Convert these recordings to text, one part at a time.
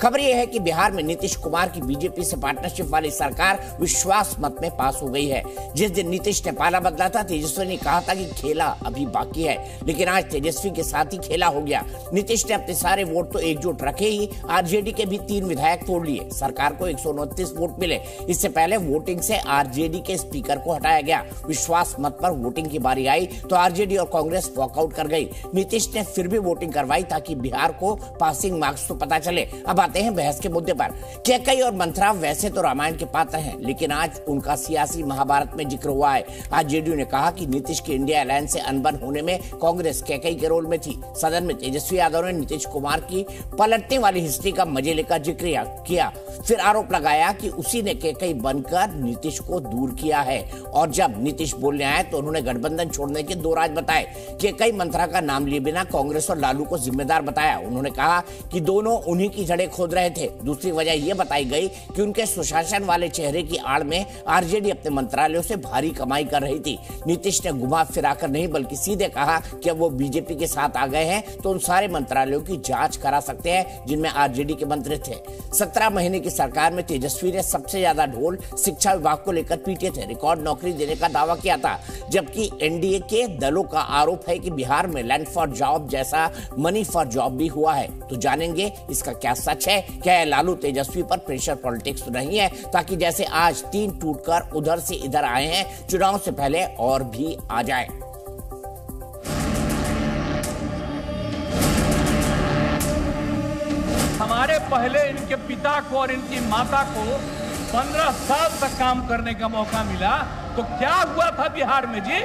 खबर यह है कि बिहार में नीतीश कुमार की बीजेपी से पार्टनरशिप वाली सरकार विश्वास मत में पास हो गई है। जिस दिन नीतीश ने पाला बदला था, तेजस्वी ने कहा था कि खेला अभी बाकी है, लेकिन आज तेजस्वी के साथ ही खेला हो गया। नीतीश ने अपने सारे वोट तो एकजुट रखे ही, आरजेडी के भी 3 विधायक तोड़ लिए। सरकार को 129 वोट मिले। इससे पहले वोटिंग से आरजेडी के स्पीकर को हटाया गया। विश्वास मत पर वोटिंग की बारी आई तो आरजेडी और कांग्रेस वॉकआउट कर गई। नीतीश ने फिर भी वोटिंग करवाई ताकि बिहार को पासिंग मार्क्स तो पता चले। अब आते हैं बहस के मुद्दे पर। कैकई और मंथरा वैसे तो रामायण के पात्र हैं, लेकिन आज उनका सियासी महाभारत में जिक्र हुआ है। आज जेडीयू ने कहा कि नीतीश के इंडिया अलायंस से अनबन होने में कांग्रेस कैकई के रोल में थी। सदन में तेजस्वी यादव ने नीतीश कुमार की पलटने वाली हिस्ट्री का मजे लेकर जिक्र किया, फिर आरोप लगाया कि उसी ने कैकई बनकर नीतीश को दूर किया है। और जब नीतीश बोलने आए तो उन्होंने गठबंधन छोड़ने के 2 राज बताए। कैकई मंथरा का नाम लिए बिना कांग्रेस और लालू को जिम्मेदार बताया। उन्होंने कहा कि दोनों उन्हीं की जड़ें खोद रहे थे। दूसरी वजह यह बताई गई कि उनके सुशासन वाले चेहरे की आड़ में आरजेडी अपने मंत्रालयों से भारी कमाई कर रही थी। नीतीश ने घुमा फिराकर नहीं बल्कि सीधे कहा कि अब वो बीजेपी के साथ आ गए हैं तो उन सारे मंत्रालयों की जांच करा सकते हैं जिनमें आरजेडी के मंत्री थे। 17 महीने की सरकार में तेजस्वी ने सबसे ज्यादा ढोल शिक्षा विभाग को लेकर पीटे थे। रिकॉर्ड नौकरी देने का दावा किया था, जबकि एनडीए के दलों का आरोप है कि बिहार में लैंड फॉर जॉब जैसा मनी फॉर जॉब भी हुआ है। तो जानेंगे इसका क्या सच है। क्या लालू तेजस्वी पर प्रेशर पॉलिटिक्स तो नहीं है, ताकि जैसे आज 3 टूटकर उधर से इधर आए हैं, चुनाव से पहले और भी आ जाए। हमारे पहले इनके पिता को और इनकी माता को 15 साल तक काम करने का मौका मिला, तो क्या हुआ था बिहार में जी?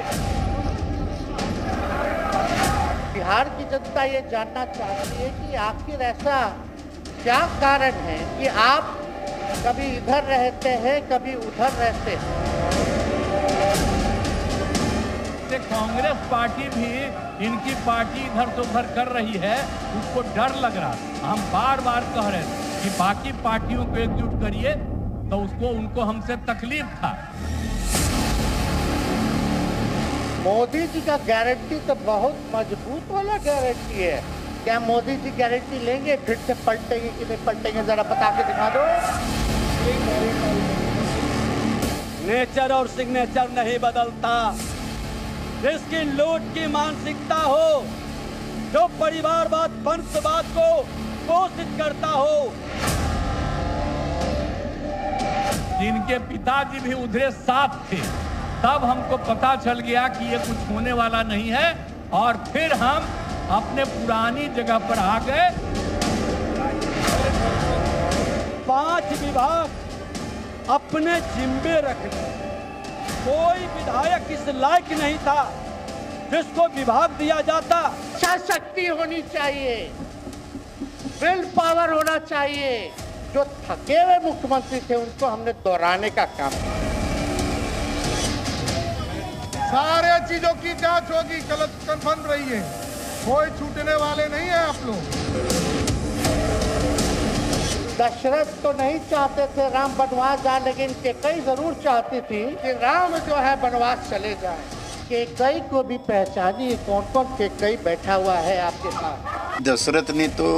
बिहार की जनता ये जानना चाहती है कि आखिर ऐसा क्या कारण है कि आप कभी इधर रहते हैं, कभी उधर रहते हैं। कांग्रेस पार्टी भी इनकी पार्टी इधर से उधर कर रही है, उसको डर लग रहा है। हम बार बार कह रहे हैं कि बाकी पार्टियों को एकजुट करिए, तो उनको हमसे तकलीफ था। मोदी जी का गारंटी तो बहुत मजबूत वाला गारंटी है। क्या मोदी जी गारंटी लेंगे फिर से पलटेंगे कि नहीं पलटेंगे, जरा बता के दिखा दो। नेचर और सिग्नेचर नहीं बदलता। जिसकी लूट की मानसिकता हो, जो परिवारवाद वंशवाद को पोषित करता हो। जिनके पिताजी भी उधरे साथ थे, तब हमको पता चल गया कि ये कुछ होने वाला नहीं है, और फिर हम अपने पुरानी जगह पर आ गए। 5 विभाग अपने जिम्मे रखने, कोई विधायक इस लायक नहीं था जिसको विभाग दिया जाता। शक्ति होनी चाहिए, विल पावर होना चाहिए। जो थके हुए मुख्यमंत्री थे उनको हमने दोहराने का काम किया। सारे चीजों की जांच होगी, गलत कन्फर्म रही है, कोई छूटने वाले नहीं है आप लोग। दशरथ तो नहीं चाहते थे राम वनवास जाए, लेकिन कैकई जरूर चाहती थी कि राम जो है वनवास चले जाए। कैकई को भी पहचानिए, कौन कौन कैकई बैठा हुआ है आपके साथ। दशरथ ने तो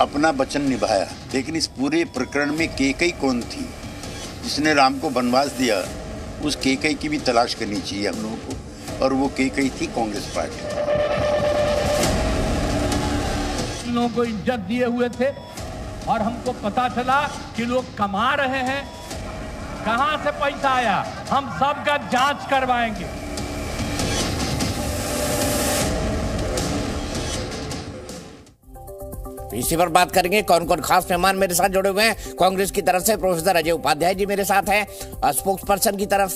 अपना वचन निभाया, लेकिन इस पूरे प्रकरण में कैकई कौन थी जिसने राम को वनवास दिया? उस कैकई की भी तलाश करनी चाहिए हम लोगों को, और वो कैकई थी कांग्रेस पार्टी। इन लोगों को इज्जत दिए हुए थे और हमको पता चला कि लोग कमा रहे हैं। कहां से पैसा आया, हम सबका जांच करवाएंगे। इसी पर बात करेंगे कौन कौन खास मेहमान मेरे साथ जुड़े हुए हैं। कांग्रेस की तरफ से प्रोफेसर अजय उपाध्याय जी मेरे साथ हैं। स्पोक्स पर्सन की तरफ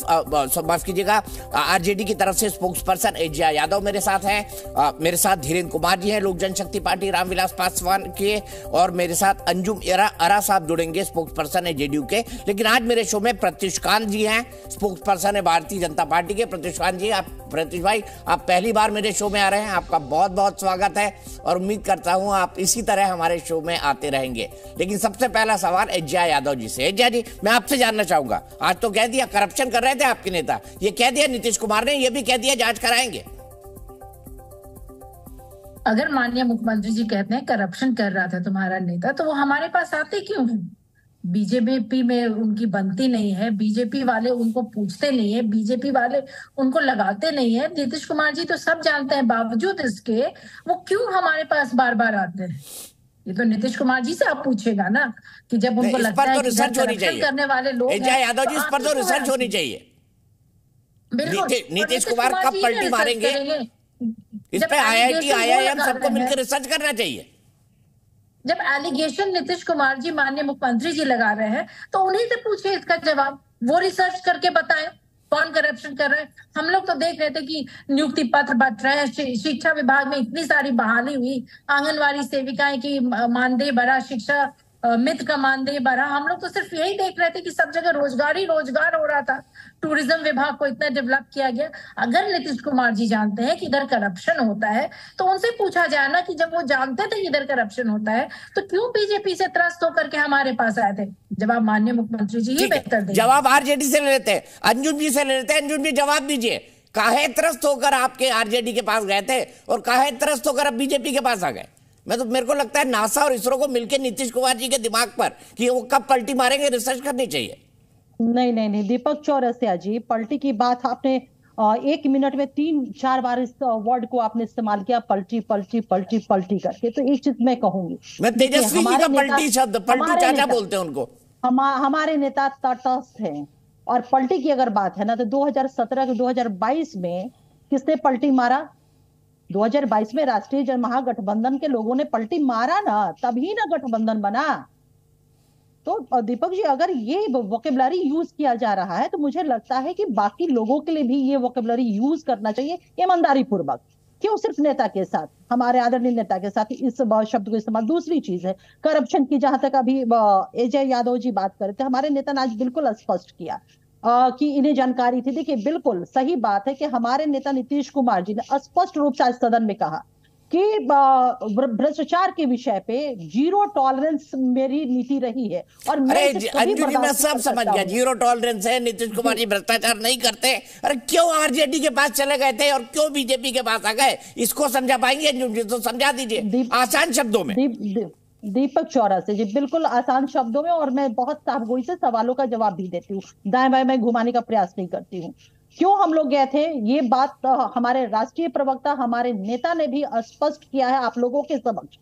माफ कीजिएगा, आरजेडी की तरफ से स्पोक्स पर्सन एजिया यादव मेरे साथ हैं। मेरे साथ धीरेन्द्र कुमार जी हैं, लोक जनशक्ति पार्टी रामविलास पासवान के, और मेरे साथ अंजुम अरा साहब जुड़ेंगे, स्पोक्स पर्सन है जेडीयू के। लेकिन आज मेरे शो में प्रत्युष कांत जी हैं, स्पोक्स पर्सन है भारतीय जनता पार्टी के। प्रत्युष कांत जी, प्रत्युष भाई आप पहली बार मेरे शो में आ रहे हैं, आपका बहुत बहुत स्वागत है और उम्मीद करता हूं आप इसी तरह हमारे शो में आते रहेंगे। लेकिन सबसे पहला सवाल एजिया यादव जी से। एजिया जी, मैं आपसे जानना चाहूंगा, आज तो कह दिया करप्शन कर रहे थे आपके नेता, ये कह दिया नीतीश कुमार ने, ये भी कह दिया जांच कराएंगे। अगर माननीय मुख्यमंत्री जी कहते हैं करप्शन कर रहा था तुम्हारा नेता, तो वो हमारे पास आते क्यों हैं? बीजेपी में उनकी बनती नहीं है, बीजेपी वाले उनको पूछते नहीं है, बीजेपी वाले उनको लगाते नहीं है। नीतीश कुमार जी तो सब जानते हैं, बावजूद इसके वो क्यों हमारे पास बार बार आते हैं? ये तो नीतीश कुमार जी से आप पूछेगा ना, कि जब उनको लगता है कि करप्शन करने वाले लोग हैं, यादव जी, इस पर तो रिसर्च होनी चाहिए। नीतीश कुमार कब पलटी मारेंगे, इस पे IIT IIM सबको मिलकर रिसर्च करना चाहिए। जब एलिगेशन नीतीश कुमार जी माननीय मुख्यमंत्री जी लगा रहे हैं, तो उन्हीं से पूछिए इसका जवाब, वो रिसर्च करके बताएं कौन करप्शन कर रहा है। हम लोग तो देख रहे थे कि नियुक्ति पत्र बट रहे हैं, शिक्षा विभाग में इतनी सारी बहाली हुई, आंगनवाड़ी सेविकाएं की मानदेय बढ़ा, शिक्षा मित्र का मानदेय बढ़ा। हम लोग तो सिर्फ यही देख रहे थे कि सब जगह रोजगार ही रोजगार हो रहा था, टूरिज्म विभाग को इतना डेवलप किया गया। अगर नीतीश कुमार जी जानते हैं कि इधर करप्शन होता है, तो उनसे पूछा जाए ना कि जब वो जानते थे कि इधर करप्शन होता है, तो क्यों बीजेपी से त्रस्त होकर के हमारे पास आए थे? जवाब माननीय मुख्यमंत्री जी ही बेहतर देंगे। जवाब RJD से ले लेते हैं, अंजुम जी से ले लेते हैं। अंजुम जी, जवाब दीजिए, काहे त्रस्त होकर आपके RJD के पास गए थे और काहे त्रस्त होकर अब बीजेपी के पास आ गए? मेरे को लगता है नासा और इसरो को मिलकर नीतीश कुमार जी के दिमाग पर कि वो कब पलटी मारेंगे रिसर्च करनी चाहिए। नहीं दीपक चौरसिया जी, पलटी की बात आपने 1 मिनट में 3-4 बार इस वर्ड को आपने इस्तेमाल किया, पलटी पलटी पलटी पलटी करके। तो एक चीज मैं कहूंगी, मैं तेजस्वी जी का पलटी शब्द, पलटी चाचा बोलते हैं उनको। हमारे नेता तटस्थ हैं, और पलटी की अगर बात है ना, तो 2017 के 2022 में किसने पलटी मारा? 2022 में राष्ट्रीय जन महागठबंधन के लोगों ने पलटी मारा ना, तभी ना गठबंधन बना। तो दीपक जी, अगर ये वोकेबलरी यूज किया जा रहा है, तो मुझे लगता है कि बाकी लोगों के लिए भी ये वोकेबलरी यूज करना चाहिए ईमानदारी पूर्वक। क्यों सिर्फ नेता के साथ, हमारे आदरणीय नेता के साथ इस शब्द को इस्तेमाल? दूसरी चीज है करप्शन की, जहां तक अभी अजय यादव जी बात कर रहे थे, हमारे नेता ने आज बिल्कुल स्पष्ट किया कि इन्हें जानकारी थी। देखिए, बिल्कुल सही बात है कि हमारे नेता नीतीश कुमार जी ने स्पष्ट रूप से आज सदन में कहा कि भ्रष्टाचार के विषय पे 0 टॉलरेंस मेरी नीति रही है। और मैं सब समझ गया, 0 टॉलरेंस है, नीतीश कुमार जी भ्रष्टाचार नहीं करते। अरे क्यों RJD के पास चले गए थे और क्यों बीजेपी के पास आ गए, इसको समझा पाएंगे अंजुम जी? तो समझा दीजिए आसान शब्दों में। दीपक चौरसिया जी, बिल्कुल आसान शब्दों में, और मैं बहुत सावधानी से सवालों का जवाब भी देती हूँ, दाएं बाएं मैं घुमाने का प्रयास नहीं करती हूँ। क्यों हम लोग गए थे, ये बात हमारे राष्ट्रीय प्रवक्ता, हमारे नेता ने भी स्पष्ट किया है आप लोगों के समक्ष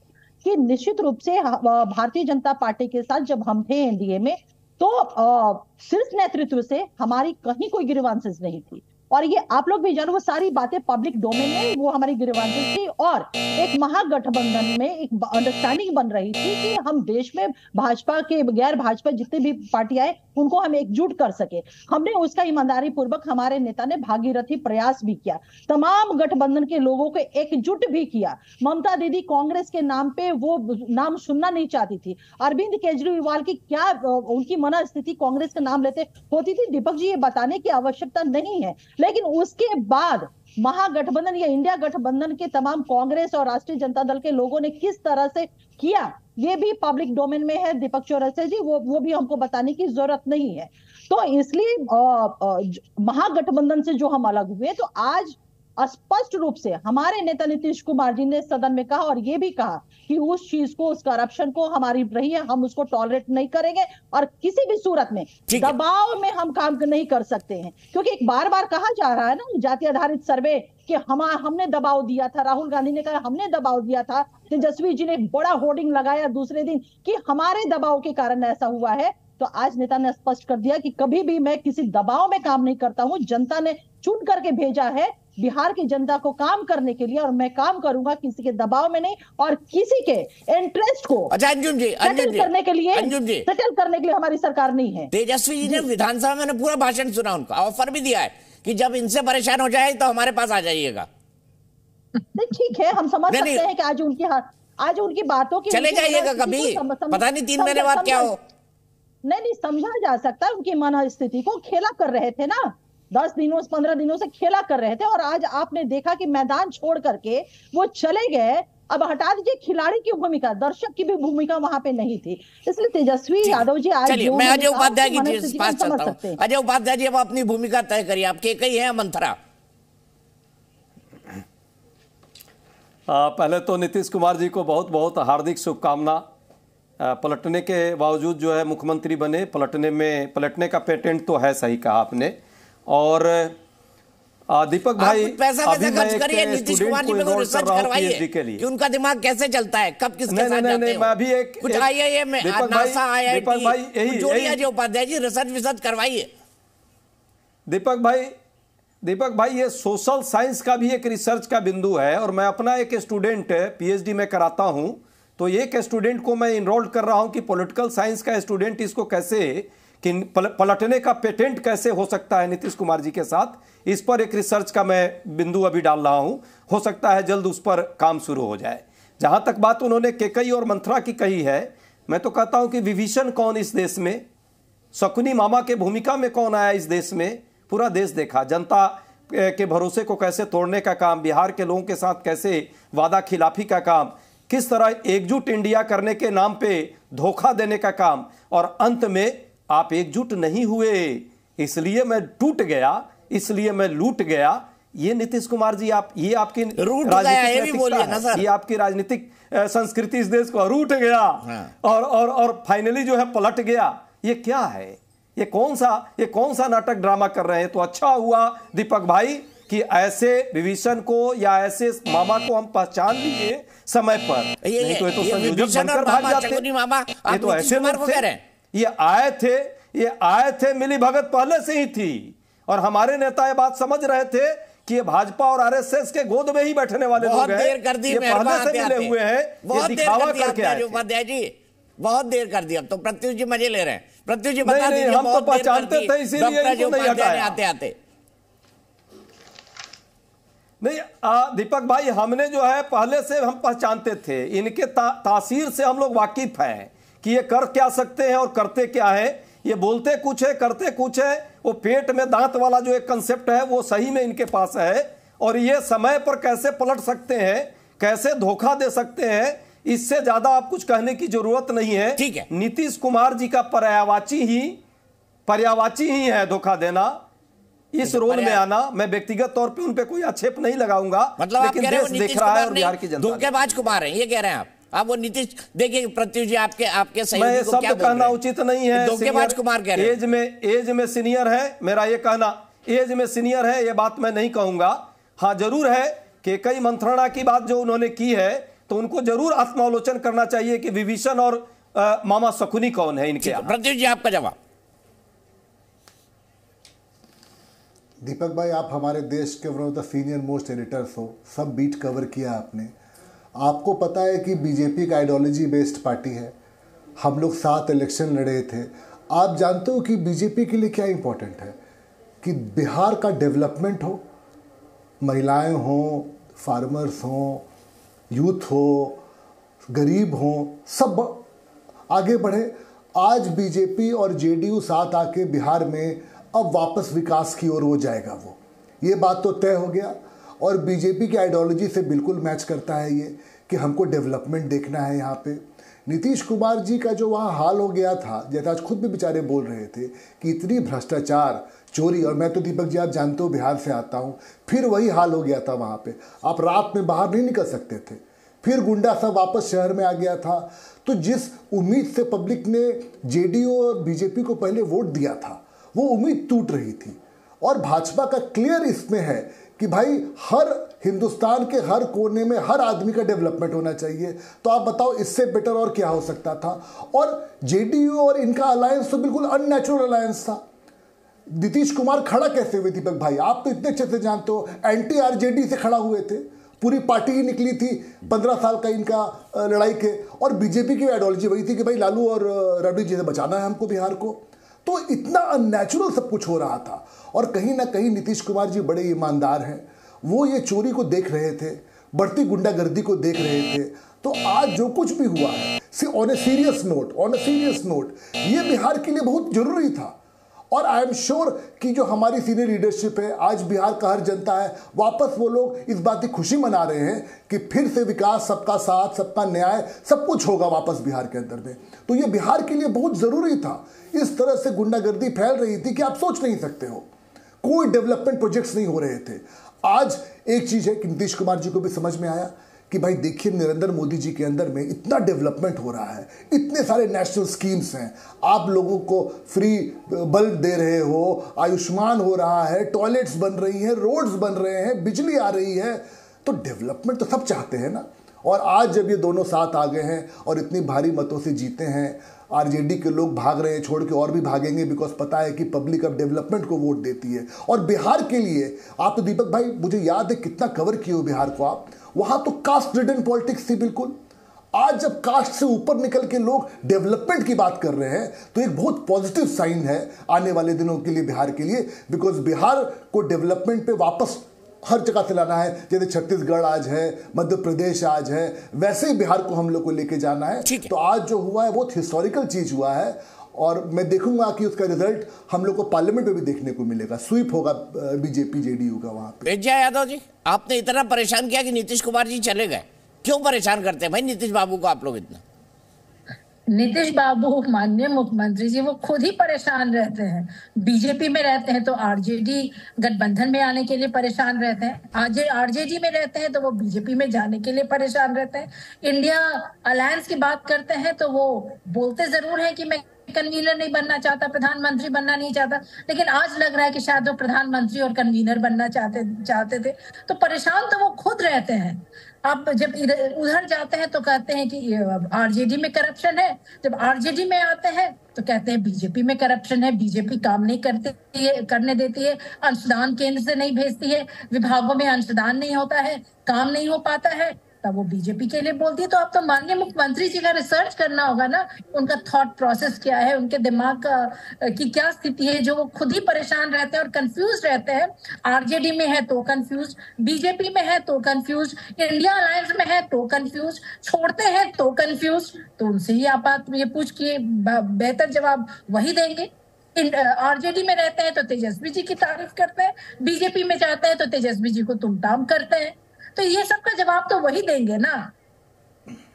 कि निश्चित रूप से भारतीय जनता पार्टी के साथ जब हम थे NDA में, तो शीर्ष नेतृत्व से हमारी कहीं कोई ग्रीवांसेस नहीं थी। और ये आप लोग भी जानो, वो सारी बातें पब्लिक डोमेन में, वो हमारी ग्रीवांसेस थी। और एक महागठबंधन में एक अंडरस्टैंडिंग बन रही थी कि हम देश में भाजपा के गैर भाजपा जितने भी पार्टी आए उनको हम एकजुट कर सके। हमने उसका ईमानदारी पूर्वक, हमारे नेता ने भागीरथी प्रयास भी किया, तमाम गठबंधन के लोगों को एकजुट भी किया। ममता दीदी कांग्रेस के नाम पे वो नाम सुनना नहीं चाहती थी। अरविंद केजरीवाल की क्या उनकी मनस्थिति कांग्रेस का नाम लेते होती थी, दीपक जी ये बताने की आवश्यकता नहीं है। लेकिन उसके बाद महागठबंधन या इंडिया गठबंधन के तमाम कांग्रेस और राष्ट्रीय जनता दल के लोगों ने किस तरह से किया, ये भी पब्लिक डोमेन में है दीपक चौरसिया जी, वो भी हमको बताने की जरूरत नहीं है। तो इसलिए महागठबंधन से जो हम अलग हुए, तो आज स्पष्ट रूप से हमारे नेता नीतीश कुमार जी ने सदन में कहा, और ये भी कहा कि उस चीज को, उस करप्शन को हमारी रही है, हम उसको टॉलरेट नहीं करेंगे, और किसी भी सूरत में दबाव में हम काम नहीं कर सकते हैं। क्योंकि एक बार बार कहा जा रहा है ना, जाति आधारित सर्वे कि हमने दबाव दिया था, राहुल गांधी ने कहा हमने दबाव दिया था, तेजस्वी जी ने एक बड़ा होर्डिंग लगाया दूसरे दिन कि हमारे दबाव के कारण ऐसा हुआ है। तो आज नेता ने स्पष्ट कर दिया कि कभी भी मैं किसी दबाव में काम नहीं करता हूं, जनता ने चुन करके भेजा है बिहार की जनता को काम करने के लिए, और मैं काम करूंगा किसी के दबाव में नहीं, और किसी के इंटरेस्ट को सेटल करने के लिए हमारी सरकार नहीं है। तेजस्वी जी ने विधानसभा में पूरा भाषण सुना, उनका ऑफर भी दिया है कि जब इनसे परेशान हो जाए तो हमारे पास आ जाइएगा। ठीक है, हम समझ सकते हैं कि आज उनकी बातों की चले जाइएगा कभी, पता नहीं 3 महीने बाद क्या हो। नहीं समझा जा सकता उनकी मनस्थिति को। खेला कर रहे थे ना, 10 दिनों 15 दिनों से खेला कर रहे थे, और आज आपने देखा कि मैदान छोड़ करके वो चले गए। अब हटा दीजिए खिलाड़ी की भूमिका, दर्शक की भी भूमिका वहां पे नहीं थी। इसलिए तेजस्वी यादव जी आज, चलिए मैं अजय उपाध्याय की पास चलता हूं। अजय उपाध्याय जी, अब अपनी भूमिका तय करिए, आप केकई है मंथरा? पहले तो नीतीश कुमार जी को बहुत बहुत हार्दिक शुभकामना। पलटने के बावजूद जो है मुख्यमंत्री बने, पलटने का पेटेंट तो है, सही कहा आपने। और दीपक भाई, पैसा खर्च करिए नीतीश कुमार जी पे रिसर्च करवाइए कि उनका दिमाग कैसे चलता है, कब किसके साथ जाते हो। मैं अभी कुछ आईआईएम में, नासा, आईआईटी, जोड़िया जी, उपाध्याय जी, रिसर्च करवाइए। दीपक भाई, ये सोशल साइंस का भी एक रिसर्च का बिंदु है। और मैं अपना एक स्टूडेंट पीएचडी में कराता हूं, तो एक स्टूडेंट को मैं इनरोल्ड कर रहा हूं कि पॉलिटिकल साइंस का स्टूडेंट इसको कैसे, कि पलटने का पेटेंट कैसे हो सकता है नीतीश कुमार जी के साथ, इस पर एक रिसर्च का मैं बिंदु अभी डाल रहा हूं। हो सकता है जल्द उस पर काम शुरू हो जाए। जहां तक बात उन्होंने केकई और मंथरा की कही है, मैं तो कहता हूं कि विभीषण कौन इस देश में, शकुनी मामा के भूमिका में कौन आया इस देश में, पूरा देश देखा। जनता के भरोसे को कैसे तोड़ने का काम, बिहार के लोगों के साथ कैसे वादा खिलाफी का काम, किस तरह एकजुट इंडिया करने के नाम पे धोखा देने का काम, और अंत में आप एकजुट नहीं हुए, इसलिए मैं टूट गया, इसलिए मैं लूट गया। ये नीतीश कुमार जी, ये आपकी ये आपकी राजनीतिक संस्कृति इस देश को रूठ गया। हाँ। और फाइनली जो है पलट गया। ये क्या है? ये कौन सा नाटक ड्रामा कर रहे हैं? तो अच्छा हुआ दीपक भाई कि ऐसे विभीषण को या ऐसे मामा को हम पहचान लिए समय पर, नहीं तो ये तो संयोजक बनकर भाग जाते। ये तो ऐसे लोग थे, ये आए थे मिली भगत पहले से ही थी। और हमारे नेता ये बात समझ रहे थे कि ये भाजपा और आरएसएस के गोद में ही बैठने वाले लोग हैं, ये पहले से मिले हुए हैं, ये दिखावा करके आए। उपाध्याय जी बहुत देर कर दी। अब तो प्रत्युष जी मजे ले रहे हैं। प्रत्युष जी बता दीजिए, हम तो पहचानते थे, इसीलिए इनको नहीं हटाया। आते नहीं दीपक भाई, हमने जो है पहले से हम पहचानते थे, इनके तासीर से हम लोग वाकिफ हैं कि ये कर क्या सकते हैं और करते क्या है। ये बोलते कुछ है, करते कुछ है। वो पेट में दांत वाला जो एक कंसेप्ट है वो सही में इनके पास है। और ये समय पर कैसे पलट सकते हैं, कैसे धोखा दे सकते हैं, इससे ज्यादा आप कुछ कहने की जरूरत नहीं है। ठीक है, नीतीश कुमार जी का पर्यायवाची ही है धोखा देना, इस रोल में आना। मैं व्यक्तिगत तौर पे उन पे कोई आक्षेप नहीं लगाऊंगा, मतलब लेकिन देश देख रहा है और बिहार की जनता धोखेबाज कुमार है, ये कह रहे हैं आप वो नीतीश। देखिए प्रत्युष जी, आपके सहयोगी को क्या कहना उचित नहीं है। धोखेबाज कुमार कह रहे हैं। एज में सीनियर है, मेरा ये कहना, एज में सीनियर है, ये बात मैं नहीं कहूंगा। हाँ जरूर है कि कई मंत्रणा की बात जो उन्होंने की है, तो उनको जरूर आत्मावलोचन करना चाहिए कि विभीषण और मामा शकुनी कौन है इनके। प्रत्युष जी आपका जवाब। दीपक भाई, आप हमारे देश के one of the senior most editors हो, सब बीट कवर किया आपने। आपको पता है कि बीजेपी का आइडियोलॉजी बेस्ड पार्टी है। हम लोग 7 इलेक्शन लड़े थे। आप जानते हो कि बीजेपी के लिए क्या इंपॉर्टेंट है? कि बिहार का डेवलपमेंट हो, महिलाएं हों, फार्मर्स हों, यूथ हो, गरीब हों, सब आगे बढ़े। आज बीजेपी और जेडीयू साथ आके बिहार में अब वापस विकास की ओर हो जाएगा। वो ये बात तो तय हो गया। और बीजेपी की आइडियोलॉजी से बिल्कुल मैच करता है ये कि हमको डेवलपमेंट देखना है। यहाँ पे नीतीश कुमार जी का जो वहाँ हाल हो गया था, जैसे आज खुद भी बेचारे बोल रहे थे कि इतनी भ्रष्टाचार, चोरी, और मैं तो दीपक जी आप जानते हो बिहार से आता हूँ, फिर वही हाल हो गया था वहाँ पे। आप रात में बाहर नहीं निकल सकते थे, फिर गुंडा सब वापस शहर में आ गया था। तो जिस उम्मीद से पब्लिक ने जेडीयू और बीजेपी को पहले वोट दिया था, वो उम्मीद टूट रही थी। और भाजपा का क्लियर इसमें है कि भाई हर हिंदुस्तान के हर कोने में हर आदमी का डेवलपमेंट होना चाहिए। तो आप बताओ इससे बेटर और क्या हो सकता था? और जेडीयू और इनका अलायंस तो बिल्कुल अननेचुरल अलायंस था। नीतीश कुमार खड़ा कैसे हुए दीपक भाई? आप तो इतने अच्छे से जानते हो, एंटी आरजेडी से खड़ा हुए थे। पूरी पार्टी ही निकली थी 15 साल का इनका लड़ाई के। और बीजेपी की आइडियोलॉजी वही थी कि भाई लालू और रबड़ी जी से बचाना है हमको बिहार को। तो इतना अननेचुरल सब कुछ हो रहा था। और कहीं ना कहीं नीतीश कुमार जी बड़े ईमानदार हैं। वो ये चोरी को देख रहे थे, बढ़ती गुंडागर्दी को देख रहे थे। तो आज जो कुछ भी हुआ है, ऑन ए सीरियस नोट, ये बिहार के लिए बहुत जरूरी था। और आई एम श्योर कि जो हमारी सीनियर लीडरशिप है, आज बिहार का हर जनता है, वापस वो लोग इस बात की खुशी मना रहे हैं कि फिर से विकास, सबका साथ, सबका न्याय, सब कुछ होगा वापस बिहार के अंदर में। तो ये बिहार के लिए बहुत ज़रूरी था। इस तरह से गुंडागर्दी फैल रही थी कि आप सोच नहीं सकते हो। कोई डेवलपमेंट प्रोजेक्ट्स नहीं हो रहे थे। आज एक चीज़ है कि नीतीश कुमार जी को भी समझ में आया कि भाई देखिए नरेंद्र मोदी जी के अंदर में इतना डेवलपमेंट हो रहा है, इतने सारे नेशनल स्कीम्स हैं, आप लोगों को फ्री बल्ब दे रहे हो, आयुष्मान हो रहा है, टॉयलेट्स बन रही हैं, रोड्स बन रहे हैं, बिजली आ रही है, तो डेवलपमेंट तो सब चाहते हैं ना। और आज जब ये दोनों साथ आ गए हैं और इतनी भारी मतों से जीते हैं, आरजेडी के लोग भाग रहे हैं छोड़ के, और भी भागेंगे, बिकॉज पता है कि पब्लिक अब डेवलपमेंट को वोट देती है। और बिहार के लिए आप तो दीपक भाई मुझे याद है कितना कवर किए हो बिहार को आप, वहां तो कास्ट रिडन पॉलिटिक्स थी बिल्कुल। आज जब कास्ट से ऊपर निकल के लोग डेवलपमेंट की बात कर रहे हैं तो एक बहुत पॉजिटिव साइन है आने वाले दिनों के लिए बिहार के लिए, बिकॉज बिहार को डेवलपमेंट पे वापस हर जगह से लाना है। जैसे छत्तीसगढ़ आज है, मध्य प्रदेश आज है, वैसे ही बिहार को हम लोग को लेके जाना है। तो आज जो हुआ है बहुत हिस्टोरिकल चीज हुआ है, और मैं देखूंगा कि उसका रिजल्ट हम लोग को पार्लियामेंट में भी देखने को मिलेगा। स्वीप होगा बीजेपी जेडीयू का वहां पे। विजय यादव जी, आपने इतना परेशान किया कि नीतीश कुमार जी चले गए, क्यों परेशान करते हैं भाई नीतीश बाबू को आप लोग इतना? नीतीश बाबू माननीय मुख्यमंत्री जी वो खुद ही परेशान रहते हैं। बीजेपी में रहते हैं तो आरजेडी गठबंधन में आने के लिए परेशान रहते हैं, आज आरजेडी में रहते हैं तो वो बीजेपी में जाने के लिए परेशान रहते हैं। इंडिया अलायंस की बात करते हैं तो वो बोलते जरूर हैं कि मैं कन्वीनर नहीं बनना चाहता, प्रधानमंत्री बनना नहीं चाहता, लेकिन आज लग रहा है कि शायद वो प्रधानमंत्री और कन्वीनर बनना चाहते थे। तो परेशान तो वो खुद रहते हैं। अब जब उधर जाते हैं तो कहते हैं कि आरजेडी में करप्शन है, जब आरजेडी में आते हैं तो कहते हैं बीजेपी में करप्शन है, बीजेपी काम नहीं करने देती है, अंशदान केंद्र से नहीं भेजती है, विभागों में अंशदान नहीं होता है, काम नहीं हो पाता है, तब वो बीजेपी के लिए बोलती है। तो अब तो माननीय मुख्यमंत्री जी का रिसर्च करना होगा ना, उनका थॉट प्रोसेस क्या है, उनके दिमाग की क्या स्थिति है, जो वो खुद ही परेशान रहते हैं और कंफ्यूज रहते हैं। आरजेडी में है तो कंफ्यूज, बीजेपी में है तो कंफ्यूज, इंडिया अलायंस में है तो कंफ्यूज, छोड़ते हैं तो कंफ्यूज। तो उनसे ही आप ये पूछ के बेहतर जवाब वही देंगे। आरजेडी में रहते हैं तो तेजस्वी जी की तारीफ करते हैं, बीजेपी में जाते हैं तो तेजस्वी जी को तुमताम करते हैं। तो ये सब का जवाब तो वही देंगे ना।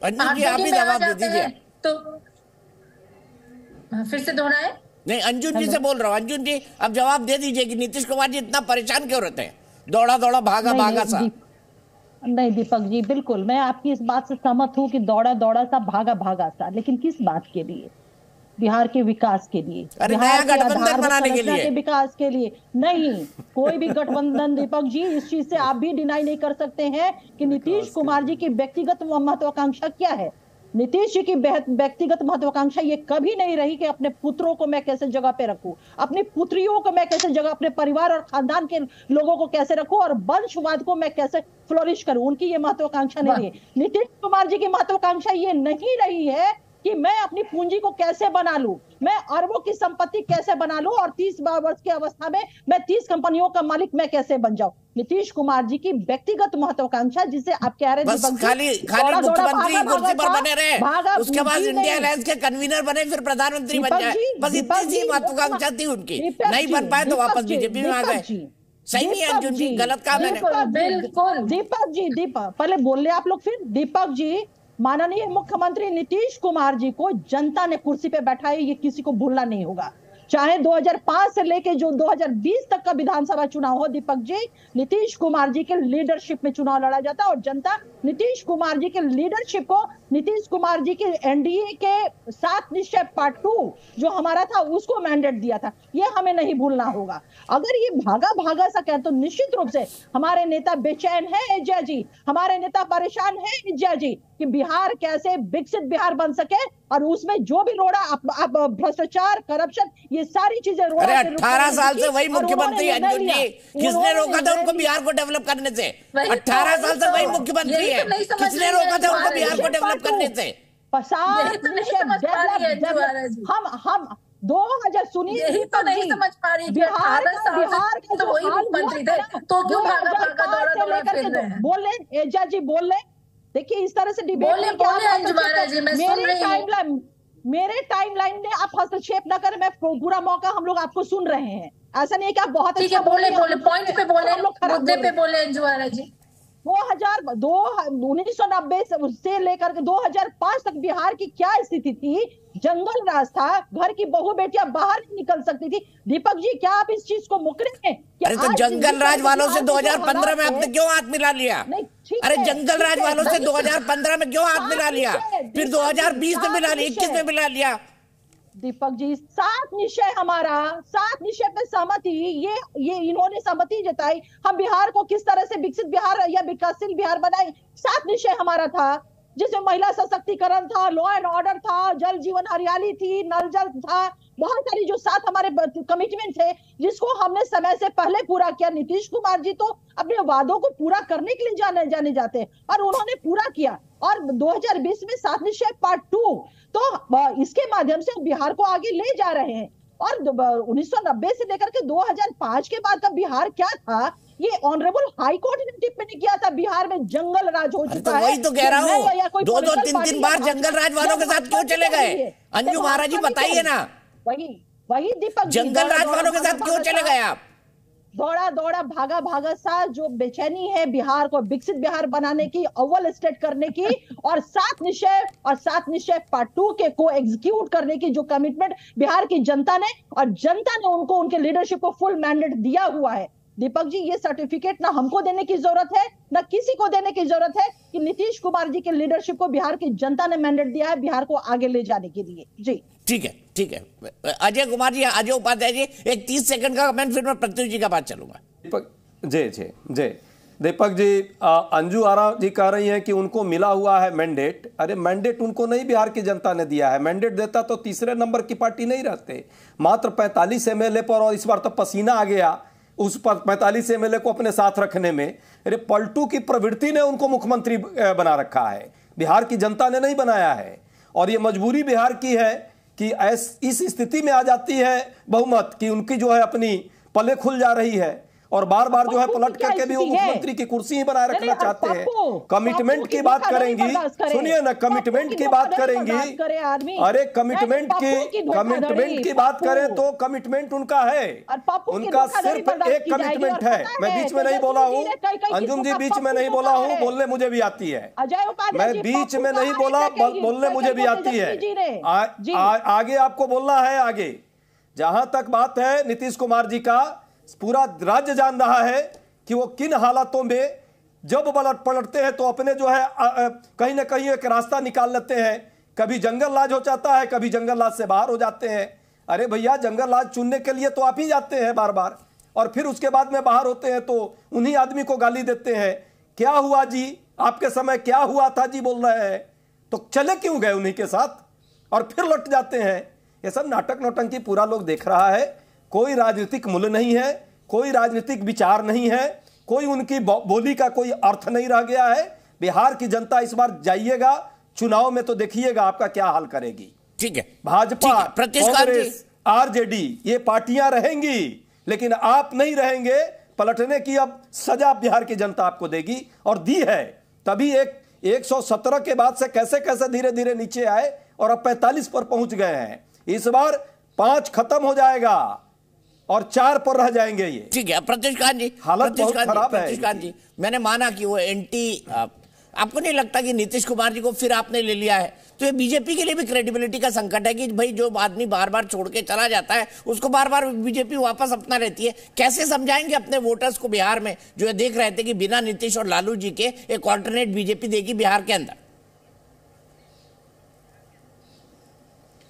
अंजुन जी आप ही जवाब दे दीजिए। तो फिर से दोहराए? नहीं, अंजुन जी से बोल रहा हूँ। अंजुन जी अब जवाब दे दीजिए कि नीतीश कुमार जी इतना परेशान क्यों रहते हैं, दौड़ा दौड़ा भागा भागा सा? नहीं दीपक जी, बिल्कुल मैं आपकी इस बात से सहमत हूँ कि दौड़ा दौड़ा सा भागा भागा सा, लेकिन किस बात के लिए? बिहार के विकास के लिए, बिहार के गठबंधन बनाने के लिए, विकास के लिए नहीं। कोई भी गठबंधन दीपक जी, इस चीज से आप भी डिनाई नहीं कर सकते हैं कि नीतीश कुमार जी की व्यक्तिगत महत्वाकांक्षा क्या है। नीतीश जी की व्यक्तिगत महत्वाकांक्षा ये कभी नहीं रही कि अपने पुत्रों को मैं कैसे जगह पे रखूं, अपनी पुत्रियों को मैं कैसे जगह, अपने परिवार और खानदान के लोगों को कैसे रखूं, और वंशवाद को मैं कैसे फ्लोरिश करूं। उनकी ये महत्वाकांक्षा नहीं है। नीतीश कुमार जी की महत्वाकांक्षा ये नहीं रही है कि मैं अपनी पूंजी को कैसे बना लूं, मैं अरबों की संपत्ति कैसे बना लूं, और 30 वर्ष की अवस्था में मैं 30 कंपनियों का मालिक मैं कैसे बन जाऊं। नीतीश कुमार जी की व्यक्तिगत महत्वाकांक्षा, जिसे आप कह रहे हैं खाली मुख्यमंत्री कुर्सी पर बने रहे, उसके बाद इंडिया अलायंस के कन्वीनर बने, फिर प्रधानमंत्री बन जाए, बस इतनी सी महत्वाकांक्षा थी उनकी। नहीं बन पाए तो वापस बीजेपी में आ गए। सही नहीं है अंजुन जी, गलत काम है। बिल्कुल दीपक पहले बोल ले आप लोग, फिर दीपक जी, माननीय मुख्यमंत्री नीतीश कुमार जी को जनता ने कुर्सी पे बैठाया, ये किसी को भूलना नहीं होगा। चाहे 2005 से लेके जो 2020 तक का विधानसभा चुनाव हो दीपक जी, नीतीश कुमार जी के लीडरशिप में चुनाव लड़ा जाता है, और जनता नीतीश कुमार जी के लीडरशिप को, नीतीश कुमार जी के एनडीए के 7 निश्चय पार्ट 2 जो हमारा था उसको मैंडेट दिया था, ये हमें नहीं भूलना होगा। अगर ये भागा भागा सा कहे तो निश्चित रूप से हमारे नेता बेचैन है एजाज जी, हमारे नेता परेशान है एजाज जी कि बिहार कैसे विकसित बिहार बन सके, और उसमें जो भी रोड़ा आप भ्रष्टाचार, करप्शन, ये सारी चीजें रोड़ा। अरे 18 साल से वही मुख्यमंत्री अंजुन जी, किसने रोका था उनको बिहार को डेवलप करने से? 18 साल से वही मुख्यमंत्री है, किसने रोका था उनको बिहार को डेवलप करने से? हम 2000 सुनिए, यही तो नहीं समझ पा रही। बिहार का तो वही मुख्यमंत्री थे, तो क्यों भागा भागा दौड़ा दौड़ा फिर रहे हैं? बोल ले एजाज जी, बोल ले। देखिए इस तरह से डिबेट मेरे टाइमलाइन में आप हस्तक्षेप न करें, मैं पूरा मौका हम लोग आपको सुन रहे हैं। ऐसा नहीं कि आप बहुत ठीक है, बोले पॉइंट पे बोले, मुद्दे पे बोले अंजुम जी। 2000 1990 से लेकर के 2005 तक बिहार की क्या स्थिति थी? जंगल राज था, घर की बहू बेटियां बाहर नहीं निकल सकती थी। दीपक जी, क्या आप इस चीज को मुकरे हैं? अरे तो जंगल राज वालों से 2015 में आपने क्यों हाथ मिला लिया? अरे जंगल राज वालों से 2015 में क्यों हाथ मिला लिया? फिर 2020 में मिला लिया, 21 में मिला लिया। दीपक जी, 7 निश्चय हमारा, 7 निश्चय पे सहमति, ये इन्होंने सहमति जताई। हम बिहार को किस तरह से विकसित बिहार या विकासशील बिहार बनाए, 7 निश्चय हमारा था, जिसमें महिला सशक्तिकरण था, लॉ एंड ऑर्डर था, जल जीवन हरियाली थी, नल जल था, बहुत सारी जो 7 हमारे कमिटमेंट थे, जिसको हमने समय से पहले पूरा किया। नीतीश कुमार जी तो अपने वादों को पूरा करने के लिए जाने जाते हैं, और उन्होंने पूरा किया। और 2020 में 7 निश्चय पार्ट 2, तो इसके माध्यम से बिहार को आगे ले जा रहे हैं। और 1990 से लेकर के 2005 के बाद का बिहार क्या था, ये ऑनरेबल हाई कोर्ट ने टिप्पणी किया था, बिहार में जंगल राज हो चुका है। वही तो कह रहा हूँ, 2-2, 3-3 बार जंगल राज वालों के साथ क्यों चले गए? अंजू महाराज जी बताइए ना। वही दीपक, जंगल राज वालों के साथ क्यों चले गए आप? दौड़ा भागा सा जो बेचैनी है बिहार को विकसित बिहार बनाने की, अव्वल स्टेट करने की, और 7 निश्चय पार्ट 2 के को एग्जीक्यूट करने की जो कमिटमेंट बिहार की जनता ने, और जनता ने उनको उनके लीडरशिप को फुल मैंडेट दिया हुआ है। दीपक जी, ये सर्टिफिकेट ना हमको देने की जरूरत है, ना किसी को देने की जरूरत है, कि नीतीश कुमार जी के लीडरशिप को बिहार की जनता ने मैंडेट दिया है बिहार को आगे ले जाने के लिए। जी ठीक है। अजय कुमार जी, अजय उपाध्याय जी, एक 30 सेकंड का कमेंट, फिर मैं प्रत्युष जी का बात चलूंगा। दीपक जी दीपक जी, अंजू आरा जी कह रही हैं कि उनको मिला हुआ है मैंडेट। अरे मैंडेट उनको नहीं बिहार की जनता ने दिया है। मैंडेट देता तो तीसरे नंबर की पार्टी नहीं रहते। मात्र 45 एमएलए पर, और इस बार तो पसीना आ गया उस पर 45 एमएलए को अपने साथ रखने में। अरे पलटू की प्रवृत्ति ने उनको मुख्यमंत्री बना रखा है, बिहार की जनता ने नहीं बनाया है। और ये मजबूरी बिहार की है कि इस स्थिति में आ जाती है बहुमत कि उनकी जो है अपनी पले खुल जा रही है, और बार बार जो है पलट करके भी वो मुख्यमंत्री की कुर्सी ही बनाए रखना चाहते हैं। कमिटमेंट की बात करेंगी, सुनिए ना, कमिटमेंट की बात करेंगी। अरे कमिटमेंट की बात करें तो कमिटमेंट उनका है, उनका सिर्फ एक कमिटमेंट है। मैं बीच में नहीं बोला हूँ, अंजुम जी बीच में नहीं बोला हूँ, बोलने मुझे भी आती है। मैं बीच में नहीं बोला, बोलने मुझे भी आती है। आगे आपको बोलना है। आगे जहां तक बात है नीतीश कुमार जी का, पूरा राज्य जान रहा है कि वो किन हालातों में जब पलटते हैं तो अपने जो है कहीं ना कहीं एक रास्ता निकाल लेते हैं। कभी जंगल राज हो जाता है, कभी जंगल राज से बाहर हो जाते हैं। अरे भैया, जंगल राज चुनने के लिए तो आप ही जाते हैं बार बार, और फिर उसके बाद में बाहर होते हैं तो उन्हीं आदमी को गाली देते हैं। क्या हुआ जी, आपके समय क्या हुआ था जी बोल रहे हैं, तो चले क्यों गए उन्हीं के साथ, और फिर लौट जाते हैं। ये सब नाटक नौटंकी पूरा लोग देख रहा है। कोई राजनीतिक मूल्य नहीं है, कोई राजनीतिक विचार नहीं है, कोई उनकी बोली का कोई अर्थ नहीं रह गया है। बिहार की जनता इस बार जाइएगा चुनाव में तो देखिएगा आपका क्या हाल करेगी। ठीक है, भाजपा, कांग्रेस, आरजेडी ये पार्टियां रहेंगी, लेकिन आप नहीं रहेंगे। पलटने की अब सजा बिहार की जनता आपको देगी, और दी है। तभी 117 के बाद से कैसे कैसे धीरे धीरे नीचे आए और अब 45 पर पहुंच गए हैं। इस बार 5 खत्म हो जाएगा और 4 पर रह जाएंगे ये। ठीक है, प्रतिष्ठान जी, हालत बहुत खराब है। प्रतिष्ठान जी, मैंने माना कि वो आपको नहीं लगता कि नीतीश कुमार जी को फिर आपने ले लिया है तो ये बीजेपी के लिए भी क्रेडिबिलिटी का संकट है कि भाई जो आदमी बार बार छोड़ के चला जाता है उसको बार बार बीजेपी वापस अपना रहती है। कैसे समझाएंगे अपने वोटर्स को बिहार में जो देख रहे थे कि बिना नीतीश और लालू जी के एक ऑल्टरनेट बीजेपी देगी बिहार के अंदर?